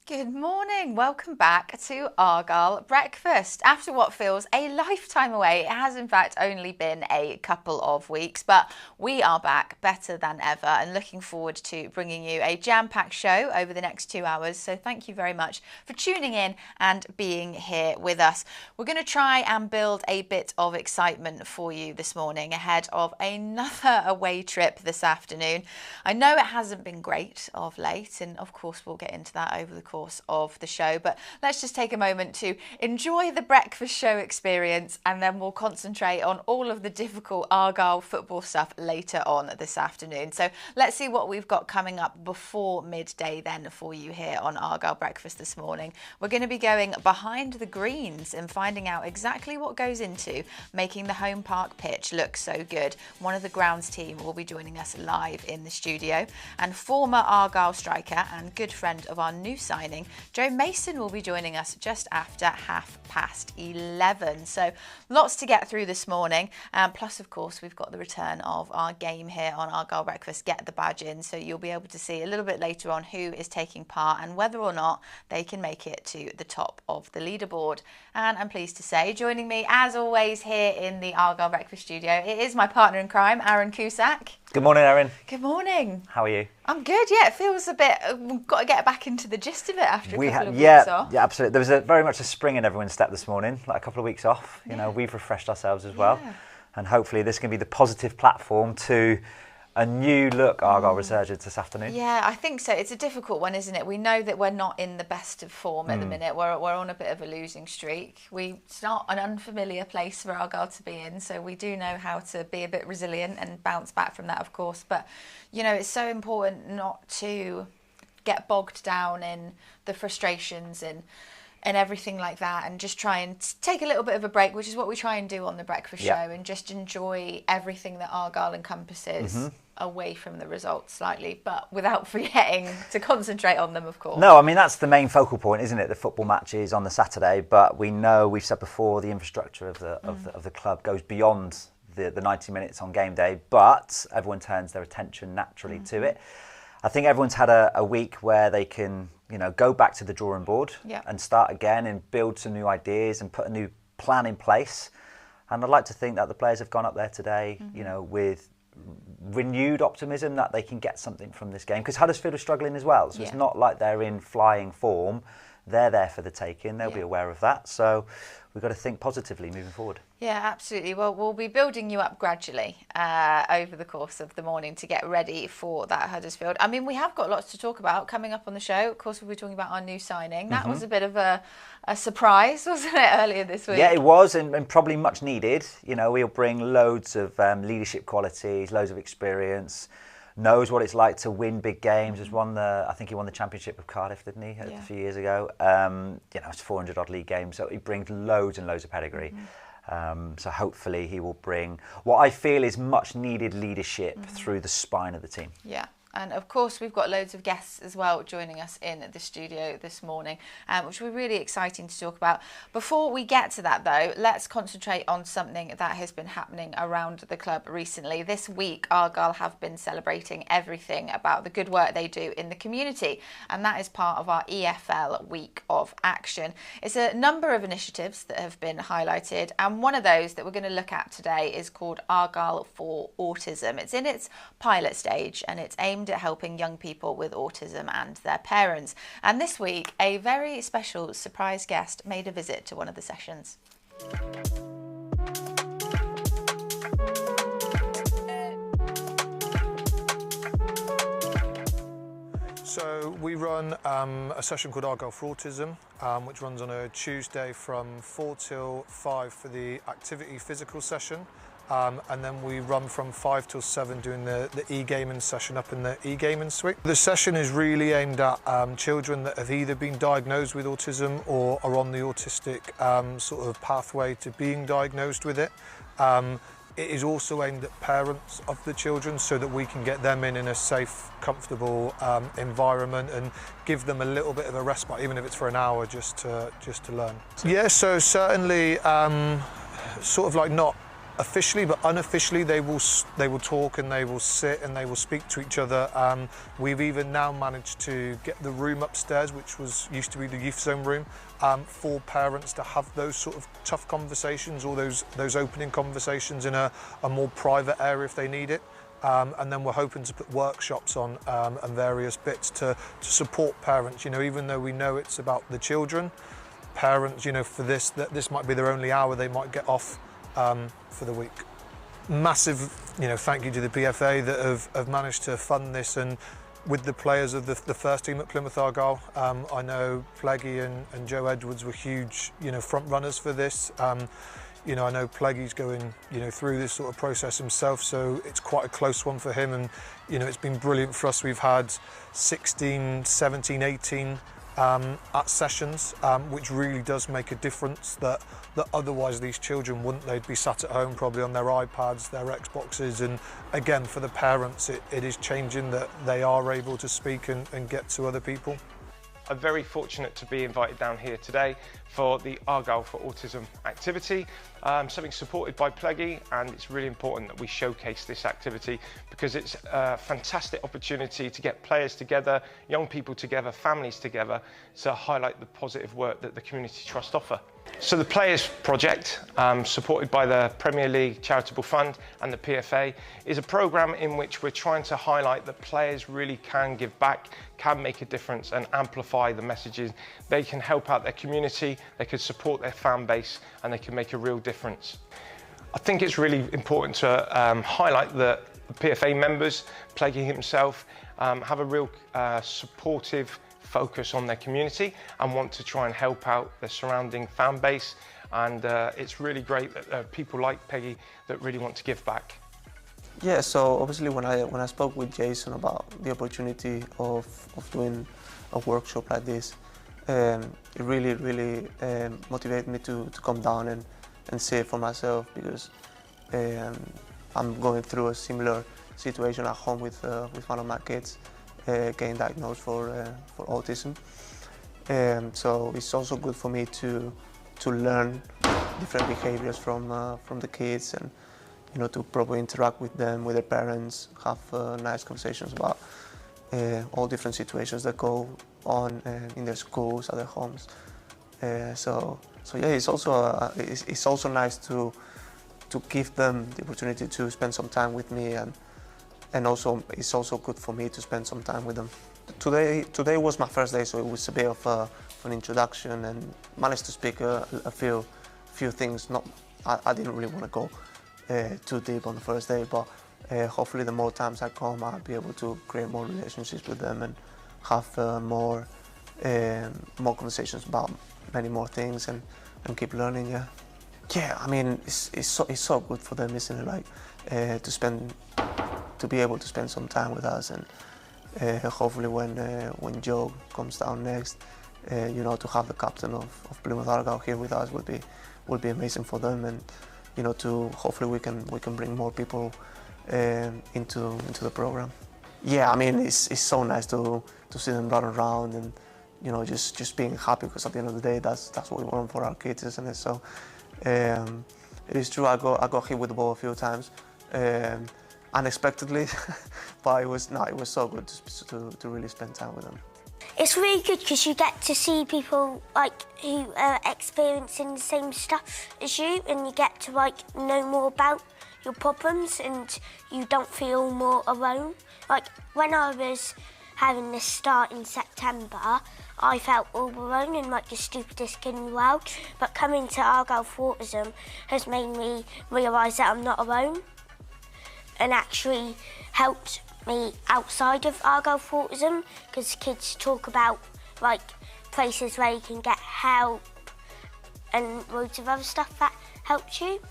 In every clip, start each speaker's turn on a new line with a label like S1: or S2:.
S1: Good morning, welcome back to Argyle Breakfast. After what feels a lifetime away, it has in fact only been a couple of weeks, but we are back better than ever and looking forward to bringing you a jam-packed show over the next 2 hours. So thank you very much for tuning in and being here with us. We're going to try and build a bit of excitement for you this morning ahead of another away trip this afternoon. I know it hasn't been great of late, and of course we'll get into that over the course of the show, but let's just take a moment to enjoy the breakfast show experience, and then we'll concentrate on all of the difficult Argyle football stuff later on this afternoon. So let's see what we've got coming up before midday then for you here on Argyle Breakfast this morning. We're going to be going behind the greens and finding out exactly what goes into making the home park pitch look so good. One of the grounds team will be joining us live in the studio, and former Argyle striker and good friend of our new signing, Joe Mason, will be joining us just after 11:30. So lots to get through this morning. Plus, of course, we've got the return of our game here on Argyle Breakfast, Get the Badge In. So you'll be able to see a little bit later on who is taking part and whether or not they can make it to the top of the leaderboard. And I'm pleased to say, joining me as always here in the Argyle Breakfast studio, it is my partner in crime, Aaron Cusack.
S2: Good morning, Aaron.
S1: Good morning.
S2: How are you?
S1: I'm good, yeah. It feels a bit, we've got to get back into the gist of it after a couple of weeks off.
S2: Yeah, absolutely. There was very much a spring in everyone's step this morning, like a couple of weeks off. You know, we've refreshed ourselves as well. And hopefully this can be the positive platform to a new look Argyle resurgence this afternoon.
S1: Yeah, I think so. It's a difficult one, isn't it? We know that we're not in the best of form at the minute. We're on a bit of a losing streak. It's not an unfamiliar place for Argyle to be in, so we do know how to be a bit resilient and bounce back from that, of course. But, you know, it's so important not to get bogged down in the frustrations and everything like that, and just try and take a little bit of a break, which is what we try and do on the breakfast show, and just enjoy everything that Argyle encompasses away from the results slightly, but without forgetting to concentrate on them, of course.
S2: No, I mean, that's the main focal point, isn't it? The football matches on the Saturday, but we know, we've said before, the infrastructure of the club goes beyond the 90 minutes on game day, but everyone turns their attention naturally to it. I think everyone's had a week where they can, you know, go back to the drawing board and start again and build some new ideas and put a new plan in place. And I'd like to think that the players have gone up there today, you know, with renewed optimism that they can get something from this game, because Huddersfield are struggling as well. So it's not like they're in flying form. They're there for the taking. They'll be aware of that. So we've got to think positively moving forward. Yeah,
S1: absolutely. Well, we'll be building you up gradually over the course of the morning to get ready for that Huddersfield. I mean, we have got lots to talk about coming up on the show. Of course, we'll be talking about our new signing. That was a bit of a surprise, wasn't it, earlier this week?
S2: Yeah, it was, and probably much needed. You know, he'll bring loads of leadership qualities, loads of experience, knows what it's like to win big games. I think he won the championship with Cardiff, didn't he, a few years ago? You know, it's 400 odd league games, so he brings loads and loads of pedigree. So hopefully he will bring what I feel is much needed leadership through the spine of the team.
S1: Yeah. And of course, we've got loads of guests as well joining us in the studio this morning, which will be really exciting to talk about. Before we get to that, though, let's concentrate on something that has been happening around the club recently. This week, Argyle have been celebrating everything about the good work they do in the community, and that is part of our EFL Week of Action. It's a number of initiatives that have been highlighted, and one of those that we're going to look at today is called Argyle for Autism. It's in its pilot stage, and it's aimed at helping young people with autism and their parents. And this week, a very special surprise guest made a visit to one of the sessions.
S3: So we run a session called Argyle for Autism, which runs on a Tuesday from 4 till 5 for the activity physical session. And then we run from 5 till 7 doing the e-gaming session up in the e-gaming suite. The session is really aimed at children that have either been diagnosed with autism or are on the autistic sort of pathway to being diagnosed with it. It is also aimed at parents of the children so that we can get them in a safe, comfortable environment and give them a little bit of a respite, even if it's for an hour, just to learn. Yeah, so certainly sort of like not officially, but unofficially they will talk and they will sit and they will speak to each other. We've even now managed to get the room upstairs, which used to be the youth zone room, for parents to have those sort of tough conversations, or those opening conversations in a more private area if they need it. And then we're hoping to put workshops on and various bits to support parents. You know, even though we know it's about the children, parents, you know, for this might be their only hour they might get off for the week. Massive, you know, thank you to the PFA that have managed to fund this, and with the players of the first team at Plymouth Argyle. I know Pleggy and Joe Edwards were huge, you know, front runners for this. You know, I know Pleggy's going, you know, through this sort of process himself, so it's quite a close one for him, and, you know, it's been brilliant for us. We've had 16, 17, 18 at sessions, which really does make a difference that otherwise these children wouldn't. They'd be sat at home probably on their iPads, their Xboxes, and again, for the parents, it is changing that they are able to speak and get to other people.
S4: I'm very fortunate to be invited down here today for the Argyle for Autism activity, something supported by Pleggy, and it's really important that we showcase this activity because it's a fantastic opportunity to get players together, young people together, families together, to highlight the positive work that the Community Trust offer. So the Players Project, supported by the Premier League Charitable Fund and the PFA, is a programme in which we're trying to highlight that players really can give back, can make a difference and amplify the messages. They can help out their community, they can support their fan base, and they can make a real difference. I think it's really important to highlight that the PFA members, Pleggy himself, have a real supportive focus on their community and want to try and help out their surrounding fan base, and it's really great that there are people like Peggy that really want to give back.
S5: Yeah, so obviously when I spoke with Jason about the opportunity of doing a workshop like this, it really motivated me to come down and see it for myself, because I'm going through a similar situation at home with one of my kids getting diagnosed for autism. So it's also good for me to learn different behaviors from the kids, and, you know, to probably interact with them, with their parents, have nice conversations about all different situations that go on in their schools, at their homes. So yeah, it's also nice to give them the opportunity to spend some time with me, and also it's also good for me to spend some time with them. Today was my first day, so it was a bit of an introduction, and managed to speak a few things. I didn't really want to go too deep on the first day, but hopefully the more times I come, I'll be able to create more relationships with them and have more conversations about many more things, and keep learning. Yeah, I mean, it's so good for them, isn't it? Like to be able to spend some time with us, and hopefully when Joe comes down next, you know, to have the captain of Plymouth Argyle here with us will be amazing for them, and, you know, to hopefully we can bring more people into the program. Yeah, I mean, it's so nice to see them run around and, you know, just being happy, because at the end of the day, that's what we want for our kids, isn't it? So it is true, I got hit with the ball a few times, unexpectedly, but it was so good to really spend time with them.
S6: It's really good because you get to see people like who are experiencing the same stuff as you, and you get to like know more about your problems, and you don't feel more alone. Like when I was having this start in September, I felt all alone and like the stupidest kid in the world. But coming to Argyle for Autism has made me realise that I'm not alone, and actually helped me outside of Argyle for Autism, because kids talk about like places where you can get help and loads of other stuff that helps you.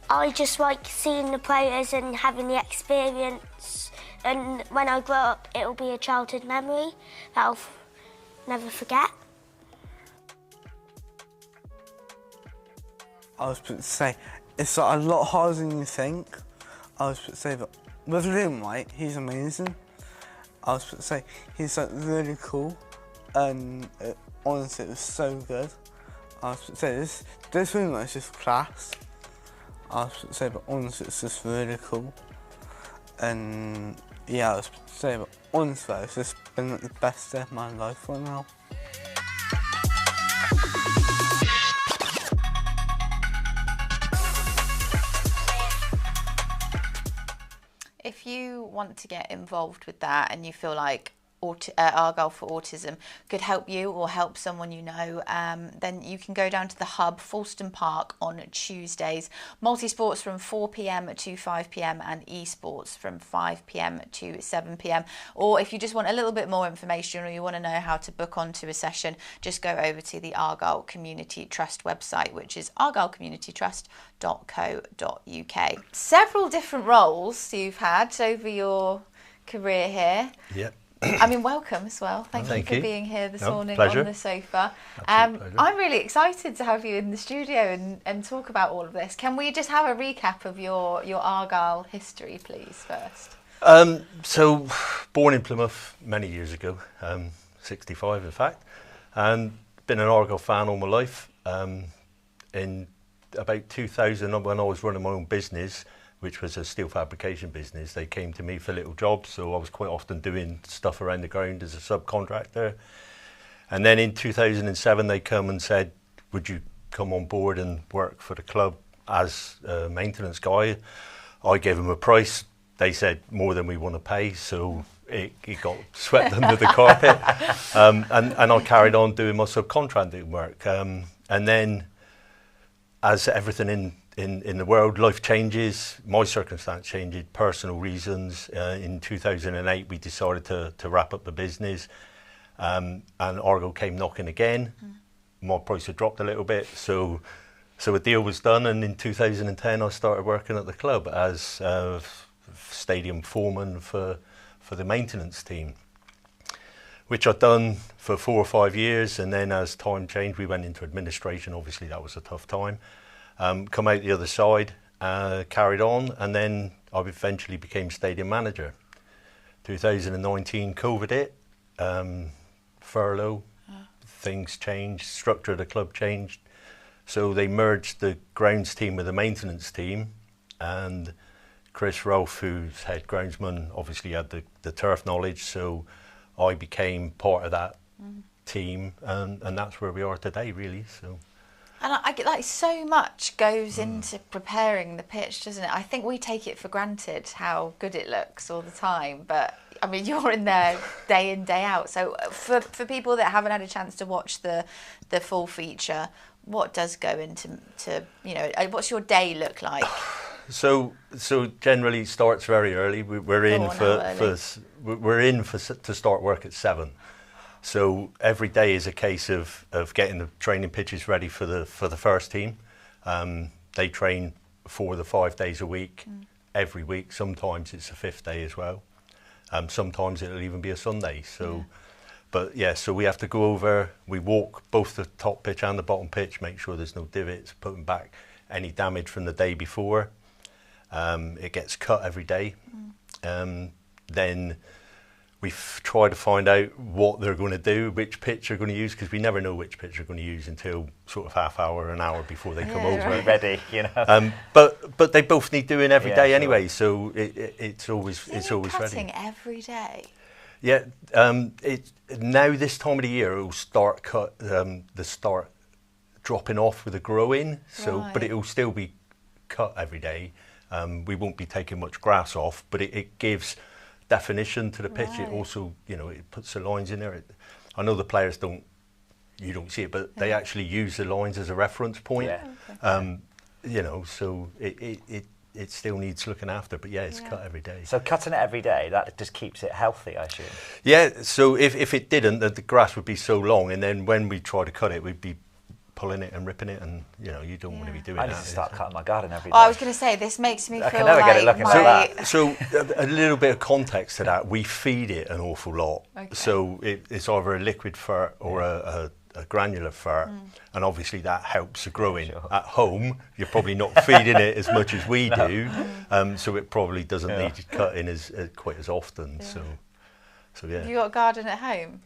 S6: I just like seeing the players and having the experience, and when I grow up it'll be a childhood memory that I'll never forget.
S7: I was going to say, it's like a lot harder than you think. I was going to say that with Liam, right, he's amazing. I was going to say, he's like really cool, and honestly it was so good. I was going to say, this room is just class. I was to say, but honestly, it's just really cool. And yeah, I was to say, but honestly, it's just been like the best day of my life right now.
S1: If you want to get involved with that and you feel like Argyle for Autism could help you or help someone you know, then you can go down to the Hub, Falston Park, on Tuesdays. Multi-sports from 4 p.m. to 5 p.m. and esports from 5 p.m. to 7 p.m. Or if you just want a little bit more information or you want to know how to book onto a session, just go over to the Argyle Community Trust website, which is argylecommunitytrust.co.uk. Several different roles you've had over your career here.
S8: Yep.
S1: I mean, welcome as well. Thank you for being here this morning on the sofa. I'm really excited to have you in the studio and talk about all of this. Can we just have a recap of your Argyle history, please, first?
S8: So, born in Plymouth many years ago, 65 in fact, and been an Argyle fan all my life. In about 2000, when I was running my own business, which was a steel fabrication business, they came to me for little jobs, so I was quite often doing stuff around the ground as a subcontractor. And then in 2007 they come and said, would you come on board and work for the club as a maintenance guy? I gave them a price, they said more than we want to pay, so it got swept under the carpet. And I carried on doing my subcontracting work. And then, as everything in the world, life changes, my circumstance changed, personal reasons. In 2008 we decided to wrap up the business, and Argyle came knocking again. My price had dropped a little bit, so a deal was done, and in 2010 I started working at the club as stadium foreman for the maintenance team, which I'd done for 4 or 5 years, and then as time changed we went into administration. Obviously that was a tough time. Come out the other side, carried on, and then I eventually became stadium manager. 2019 COVID hit, furlough, things changed, structure of the club changed, so they merged the grounds team with the maintenance team, and Chris Rolfe, who's head groundsman, obviously had the turf knowledge, so I became part of that team, and that's where we are today, really. So.
S1: And I get like so much goes into preparing the pitch, doesn't it? I think we take it for granted how good it looks all the time, but I mean, you're in there day in, day out. So for people that haven't had a chance to watch the full feature, what does go into what's your day look like?
S8: So generally it starts very early. We're in to start work at 7. So every day is a case of getting the training pitches ready for the first team. They train 4 to 5 days a week, every week. Sometimes it's a 5th day as well. Sometimes it'll even be a Sunday. So, but yeah, so we have to go over. We walk both the top pitch and the bottom pitch, make sure there's no divots, putting back any damage from the day before. It gets cut every day. Then we try to find out what they're going to do, which pitch they're going to use, because we never know which pitch they're going to use until sort of half hour, an hour before they come over.
S2: Right. Ready, you know.
S8: But they both need doing every day anyway, so it's always
S1: cutting
S8: ready.
S1: Every day.
S8: Yeah. Now this time of the year it'll start start dropping off with the growing. So, but it will still be cut every day. We won't be taking much grass off, but it gives definition to the pitch. Right. It also, it puts the lines in there. I know the players you don't see it, but they actually use the lines as a reference point. Yeah. So it still needs looking after, but it's cut every day.
S2: So cutting it every day, that just keeps it healthy, I assume.
S8: Yeah, so if it didn't, the grass would be so long, and then when we try to cut it, we'd be pulling it and ripping it, and you don't want to be doing that.
S2: I need to start cutting my garden every day.
S1: I was going to say, this makes me feel
S2: never
S1: like
S2: get it looking like that.
S8: So a little bit of context to that, we feed it an awful lot. Okay. So it's either a liquid fert or a granular fert, and obviously that helps the growing. Sure. At home, you're probably not feeding it as much as we do, so it probably doesn't need cutting quite as often. Yeah. So yeah.
S1: Have you got a garden at home?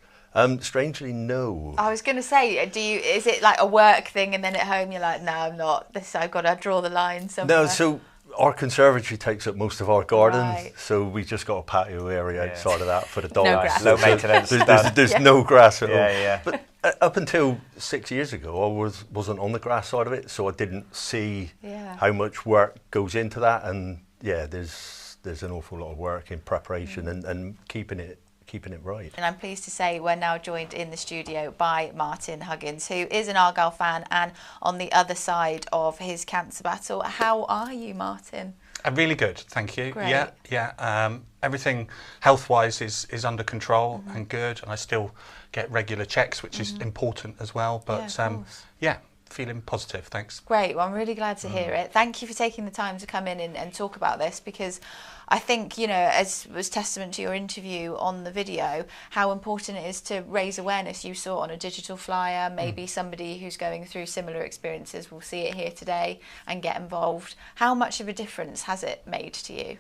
S8: Strangely, no.
S1: I was going to say, is it like a work thing and then at home you're like, no, I'm not, I've got to draw the line somewhere?
S8: No, so our conservatory takes up most of our garden,
S1: Right.
S8: so we just got a patio area outside of that for the dogs.
S1: No grass.
S2: Low maintenance.
S8: There's no grass at all.
S2: Yeah.
S8: But up until 6 years ago, I wasn't on the grass side of it, so I didn't see how much work goes into that. And yeah, there's an awful lot of work in preparation and keeping it right.
S1: And I'm pleased to say we're now joined in the studio by Martin Huggins, who is an Argyle fan and on the other side of his cancer battle. How are you, Martin?
S9: Really good, thank you.
S1: Great.
S9: Yeah. Everything health-wise is under control and good, and I still get regular checks, which is important as well. But yeah, feeling positive, thanks.
S1: Great, well I'm really glad to hear it. Thank you for taking the time to come in and talk about this, because I think, you know, as was testament to your interview on the video, how important it is to raise awareness. You saw it on a digital flyer, maybe somebody who's going through similar experiences will see it here today and get involved. How much of a difference has it made to you?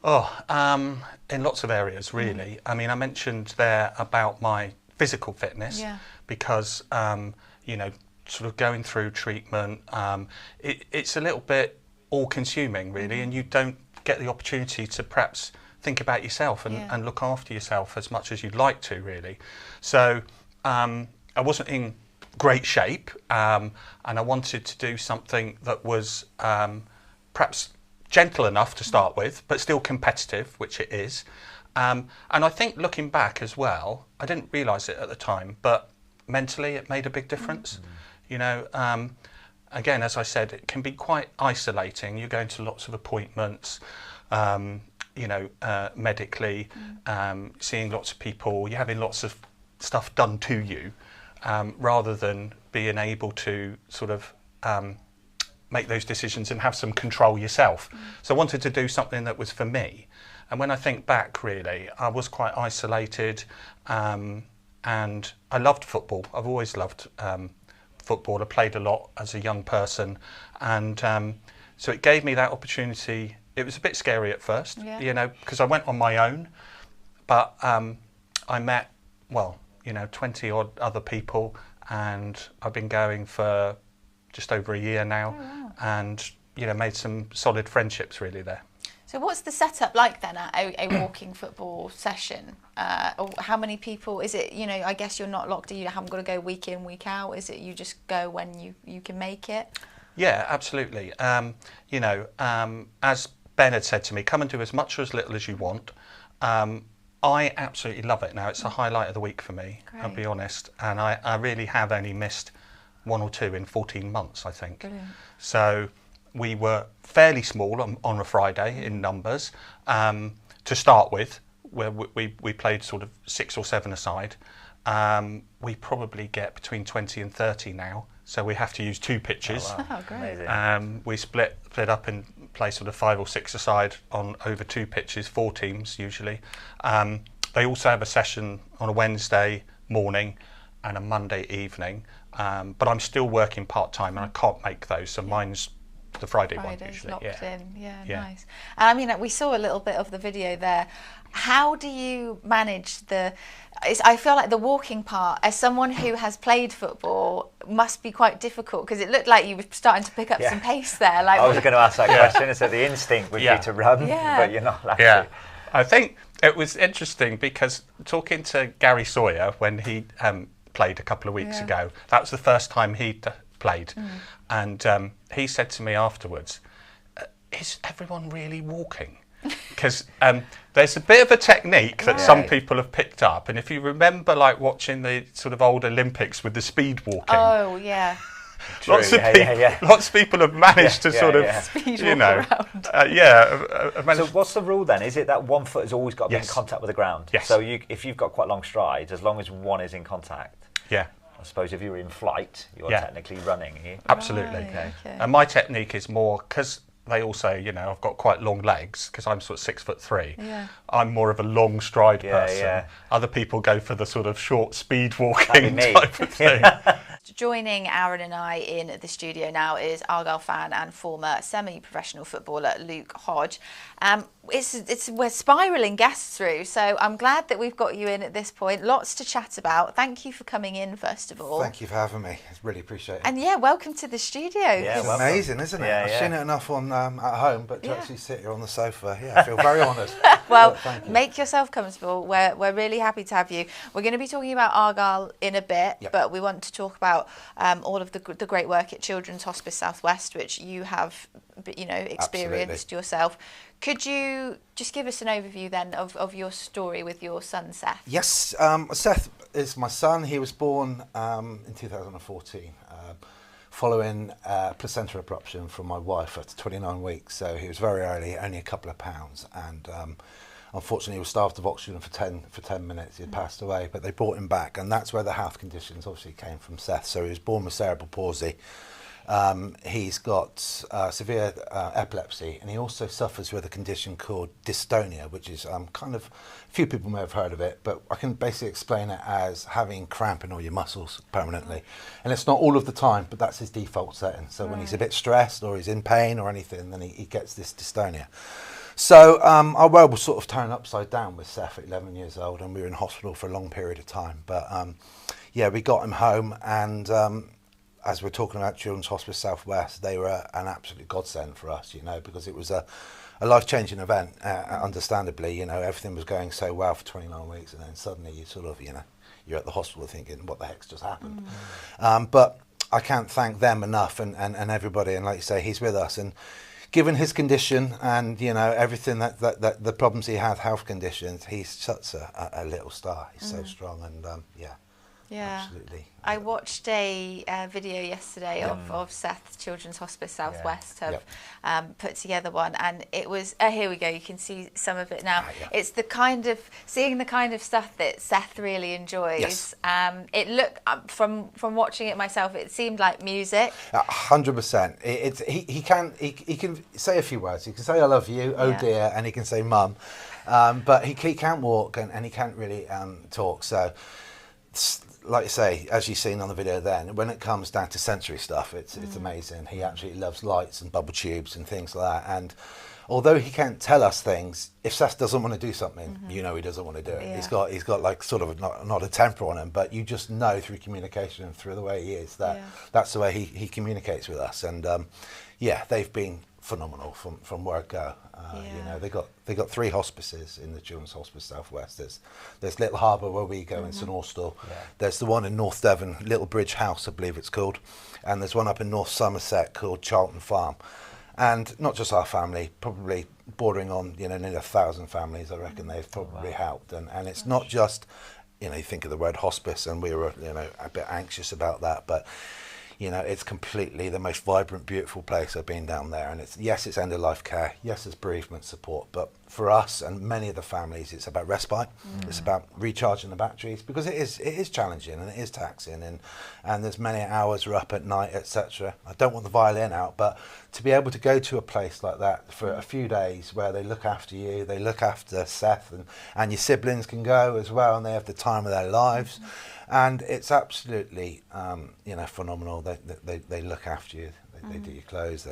S9: In lots of areas, really. I mean, I mentioned there about my physical fitness, because, you know, sort of going through treatment, it's a little bit all-consuming, really, and you don't get the opportunity to perhaps think about yourself and look after yourself as much as you'd like to, really. So I wasn't in great shape, and I wanted to do something that was perhaps gentle enough to start with, but still competitive, which it is. And I think looking back as well, I didn't realise it at the time, but mentally it made a big difference. You know, again, as I said, it can be quite isolating. You're going to lots of appointments, you know, medically, seeing lots of people, you're having lots of stuff done to you, rather than being able to sort of make those decisions and have some control yourself. So I wanted to do something that was for me. And when I think back, really, I was quite isolated, and I loved football. I've always loved football. I played a lot as a young person, and so it gave me that opportunity. It was a bit scary at first, you know, because I went on my own, but I met, well, you know, 20 odd other people, and I've been going for just over a year now, and, you know, made some solid friendships really there.
S1: So what's the setup like then at a walking football session? Or how many people, is it, you know, I guess you're not locked in, you haven't got to go week in, week out, is it you just go when you can make it?
S9: Yeah, absolutely. You know, as Ben had said to me, come and do as much or as little as you want. I absolutely love it now. It's a highlight of the week for me, I'll be honest. And I really have only missed one or two in 14 months, I think.
S1: Brilliant.
S9: So we were fairly small on a Friday in numbers to start with, where we played sort of 6 or 7 aside. We probably get between 20 and 30 now, so we have to use 2 pitches.
S2: Oh, wow.
S1: Oh, great.
S9: We split up and play sort of 5 or 6 aside on over 2 pitches, 4 teams usually. They also have a session on a Wednesday morning and a Monday evening, but I'm still working part-time and I can't make those, so mine's the Friday one usually.
S1: Locked in. Yeah,
S9: Yeah.
S1: nice. And I mean, we saw a little bit of the video there. How do you manage I feel like the walking part, as someone who has played football, must be quite difficult, because it looked like you were starting to pick up some pace there. Like,
S2: I was going to ask that question. So the instinct would be to run, but you're not allowed to.
S9: I think it was interesting because talking to Gary Sawyer when he played a couple of weeks ago, that was the first time he'd played. And he said to me afterwards, is everyone really walking? Because there's a bit of a technique that some people have picked up, and if you remember, like watching the sort of old Olympics with the speed walking, lots of people have managed to sort of
S1: speed
S9: you
S1: walk
S9: know
S1: around.
S2: So what's the rule then? Is it that one foot has always got to be in contact with the ground?
S9: Yes.
S2: So if you've got quite long strides, as long as one is in contact, I suppose if you're in flight, you're technically running.
S9: Absolutely.
S1: Okay.
S9: And my technique is more, because they all say, you know, I've got quite long legs because I'm sort of 6'3". I'm more of a long stride person. Other people go for the sort of short speed walking type of thing.
S1: Joining Aaron and I in the studio now is Argyle fan and former semi-professional footballer Luke Hodge. We're spiralling guests through, so I'm glad that we've got you in at this point. Lots to chat about. Thank you for coming in, first of all.
S10: Thank you for having me. I really appreciate it.
S1: And yeah, welcome to the studio.
S2: Yeah,
S10: it's amazing, isn't it?
S2: Yeah,
S10: I've seen it enough on at home, but to
S1: Yeah.
S10: actually sit here on the sofa, I feel very honoured.
S1: Well,
S10: Thank you.
S1: make yourself comfortable. We're really happy to have you. We're going to be talking about Argyle in a bit,
S10: Yep.
S1: but we want to talk about all of the great work at Children's Hospice South West, which you have, experienced yourself. Could you just give us an overview then of your story with your son Seth?
S10: Yes, Seth is my son. He was born in 2014, following placenta abruption from my wife at 29 weeks. So he was very early, only a couple of pounds, and unfortunately he was starved of oxygen for 10 minutes. He had passed away, but they brought him back, and that's where the health conditions obviously came from Seth. So he was born with cerebral palsy. He's got severe epilepsy, and he also suffers with a condition called dystonia, which is few people may have heard of it, but I can basically explain it as having cramp in all your muscles permanently. And it's not all of the time, but that's his default setting. So when he's a bit stressed or he's in pain or anything, then he gets this dystonia. So our world was sort of turned upside down with Seth at 11 years old, and we were in hospital for a long period of time. But we got him home, and as we're talking about Children's Hospice South West, they were an absolute godsend for us, because it was a life-changing event. Understandably, everything was going so well for 29 weeks, and then suddenly you sort of, you're at the hospital thinking, what the heck's just happened? But I can't thank them enough, and everybody, and like you say, he's with us, and given his condition and everything that the problems he had, health conditions, he's such a little star. He's so strong, and
S1: Yeah,
S10: absolutely.
S1: I watched a video yesterday of Seth's Children's Hospice South West have put together one, and it was here we go. You can see some of it now. It's seeing the kind of stuff that Seth really enjoys.
S10: Yes.
S1: It looked from watching it myself, it seemed like music.
S10: 100%. He can say a few words. He can say I love you, oh dear, and he can say mum, but he can't walk and he can't really talk. So, like you say, as you've seen on the video then, when it comes down to sensory stuff, it's amazing. He absolutely loves lights and bubble tubes and things like that. And although he can't tell us things, if Seth doesn't want to do something, he doesn't want to do it.
S1: Yeah.
S10: He's got like sort of not a temper on him, but you just know through communication and through the way he is that that's the way he communicates with us. And they've been phenomenal from word go. They got 3 hospices in the Children's Hospice South West. There's Little Harbour where we go in St Austell. There's the one in North Devon, Little Bridge House, I believe it's called, and there's one up in North Somerset called Charlton Farm. And not just our family, probably bordering on nearly 1,000 families. I reckon they've probably helped. And it's not just you think of the word hospice, and we were a bit anxious about that, but it's completely the most vibrant, beautiful place. I've been down there, and it's end-of-life care, yes, it's bereavement support, but for us and many of the families, it's about respite. It's about recharging the batteries, because it is challenging and it is taxing, and there's many hours we're up at night, etc. I don't want the violin out, but to be able to go to a place like that for a few days where they look after you, they look after Seth, and your siblings can go as well, and they have the time of their lives. And it's absolutely, phenomenal. They look after you. They do your clothes.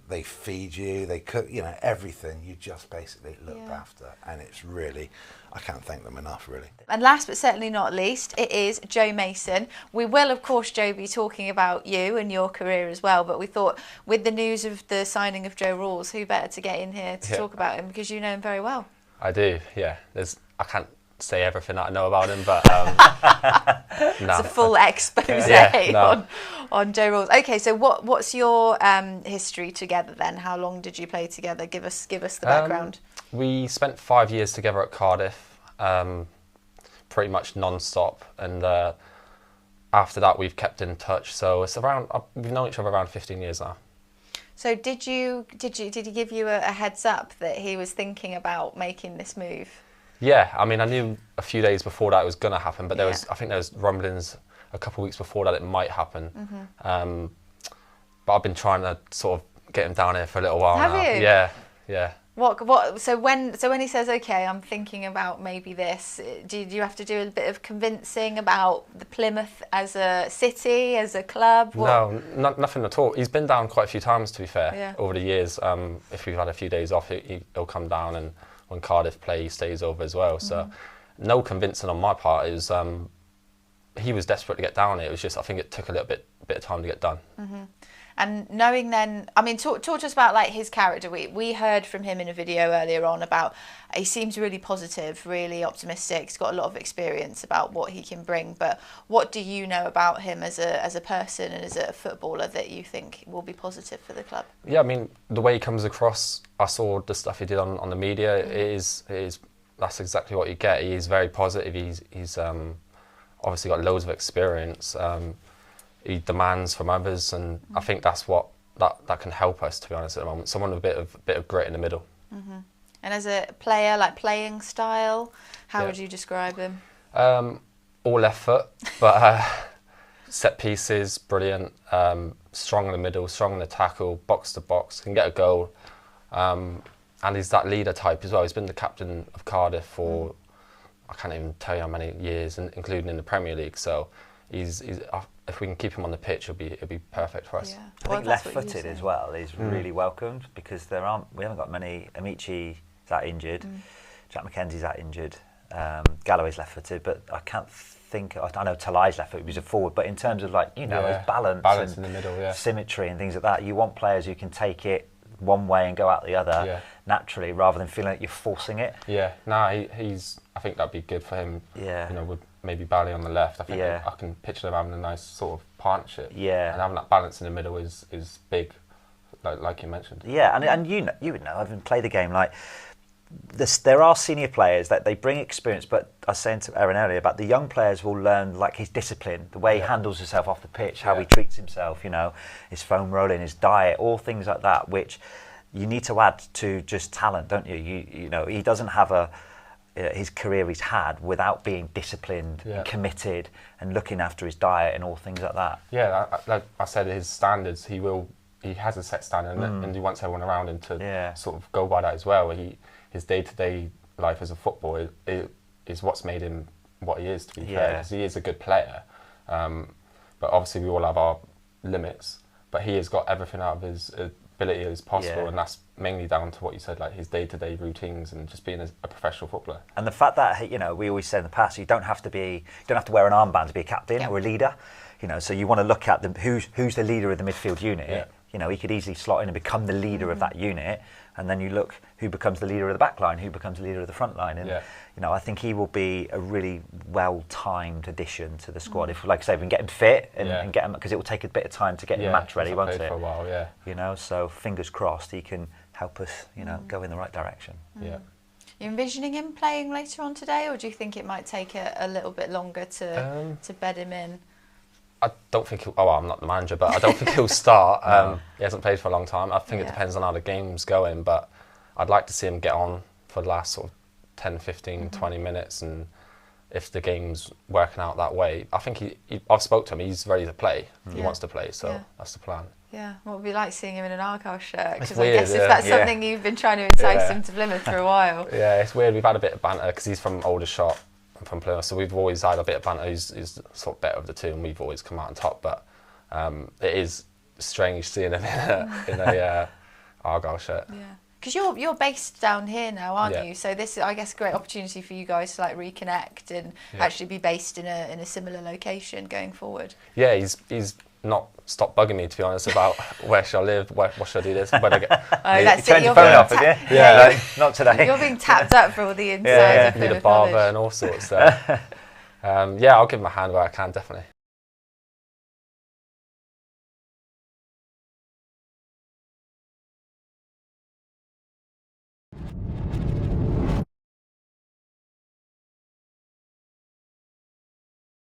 S10: They feed you. They cook. Everything. You just basically looked after, and it's really, I can't thank them enough, really.
S1: And last but certainly not least, it is Joe Mason. We will, of course, Joe, be talking about you and your career as well. But we thought, with the news of the signing of Joe Rawls, who better to get in here to talk about him, because you know him very well.
S11: I do. Yeah. I can't say everything that I know about him, but
S1: It's a full expose on Joe Rawls. Okay, so what's your history together then? How long did you play together? Give us the background.
S11: We spent 5 years together at Cardiff, pretty much non-stop, and after that we've kept in touch. So it's we've known each other around 15 years now.
S1: So did he give you a heads up that he was thinking about making this move?
S11: Yeah, I mean, I knew a few days before that it was going to happen, but I think there was rumblings a couple of weeks before that it might happen. But I've been trying to sort of get him down here for a little while now.
S1: Have you?
S11: Yeah.
S1: What? So when he says, "Okay, I'm thinking about maybe this," do you have to do a bit of convincing about the Plymouth as a city, as a club?
S11: No, nothing at all. He's been down quite a few times, to be fair, over the years. If we've had a few days off, he'll come down, and when Cardiff play, he stays over as well. So no convincing on my part. It was he was desperate to get down. It was just, I think it took a little bit of time to get done.
S1: And knowing then, I mean, talk to us about like his character. We heard from him in a video earlier on about he seems really positive, really optimistic. He's got a lot of experience about what he can bring. But what do you know about him as a person and as a footballer that you think will be positive for the club?
S11: Yeah, I mean, the way he comes across, I saw the stuff he did on the media. That's exactly what you get. He's very positive. He's obviously got loads of experience. He demands from others, and I think that's what that can help us, to be honest, at the moment. Someone with a bit of grit in the middle.
S1: And as a player, like playing style, how would you describe him?
S11: All left foot, but set pieces, brilliant. Strong in the middle, strong in the tackle, box to box, can get a goal. And he's that leader type as well. He's been the captain of Cardiff for I can't even tell you how many years, including in the Premier League. So he's if we can keep him on the pitch, it'll be perfect for us.
S1: Yeah.
S2: I think left-footed as well is really welcomed, because we haven't got many. Amichi's out injured, Jack McKenzie's out injured, Galloway's left-footed, but I can't think. I know Talai's left-footed, he's a forward, but in terms of his balance
S11: in the middle,
S2: symmetry and things like that, you want players who can take it one way and go out the other naturally, rather than feeling like you're forcing it.
S11: Yeah, he's. I think that'd be good for him.
S2: Yeah,
S11: with maybe Bally on the left. I think I can picture them having a nice sort of partnership. Yeah, and having that balance in the middle is big, like you mentioned.
S2: Yeah, and you would know, having played the game, like there are senior players that they bring experience, but I was saying to Aaron earlier about the young players will learn like his discipline, the way he handles himself off the pitch, how he treats himself, his foam rolling, his diet, all things like that, which you need to add to just talent, don't you? You know, he doesn't have his career he's had without being disciplined and committed and looking after his diet and all things like that.
S11: Yeah, like I said, his standards, he has a set standard, and he wants everyone around him to sort of go by that as well. His day-to-day life as a footballer is what's made him what he is, to be fair, because he is a good player. But obviously we all have our limits, but he has got everything out of his ability as possible, and that's mainly down to what you said, like his day-to-day routines and just being a professional footballer. And
S2: the fact that, we always said in the past, you don't have to wear an armband to be a captain or a leader. So you want to look at who's the leader of the midfield unit. He could easily slot in and become the leader of that unit, and then you look who becomes the leader of the back line, who becomes the leader of the front line. And I think he will be a really well-timed addition to the squad. If, like I say, we can get him fit and get him, because it will take a bit of time to get him match ready, won't it?
S11: For a while,
S2: so fingers crossed he can help us, go in the right direction.
S1: You envisioning him playing later on today, or do you think it might take a little bit longer to bed him in?
S11: I don't think I'm not the manager, but I don't think he'll start. He hasn't played for a long time. I think it depends on how the game's going, but I'd like to see him get on for the last sort of 10, 15, 20 minutes, and if the game's working out that way, I think I've spoke to him, he's ready to play. He wants to play, so that's the plan.
S1: Yeah, what would be like seeing him in an Argyle shirt? Because
S11: I
S1: guess if that's something you've been trying to entice him to Plymouth for a while.
S11: Yeah, it's weird. We've had a bit of banter because he's from Aldershot. From Plymouth, so we've always had a bit of banter. Who's sort of better of the two, and we've always come out on top. But it is strange seeing him in a Argyle shirt.
S1: Yeah, because you're based down here now, aren't you? So this is, I guess, a great opportunity for you guys to like reconnect and actually be based in a similar location going forward.
S11: Yeah, he's not stopped bugging me, to be honest, about where shall I live, what should I do this, when I get.
S2: You turned your phone off, did you? Yeah, not today.
S1: You're being tapped up for all the insides of Plymouth
S11: need a barber and all sorts. So. I'll give him a hand where I can, definitely.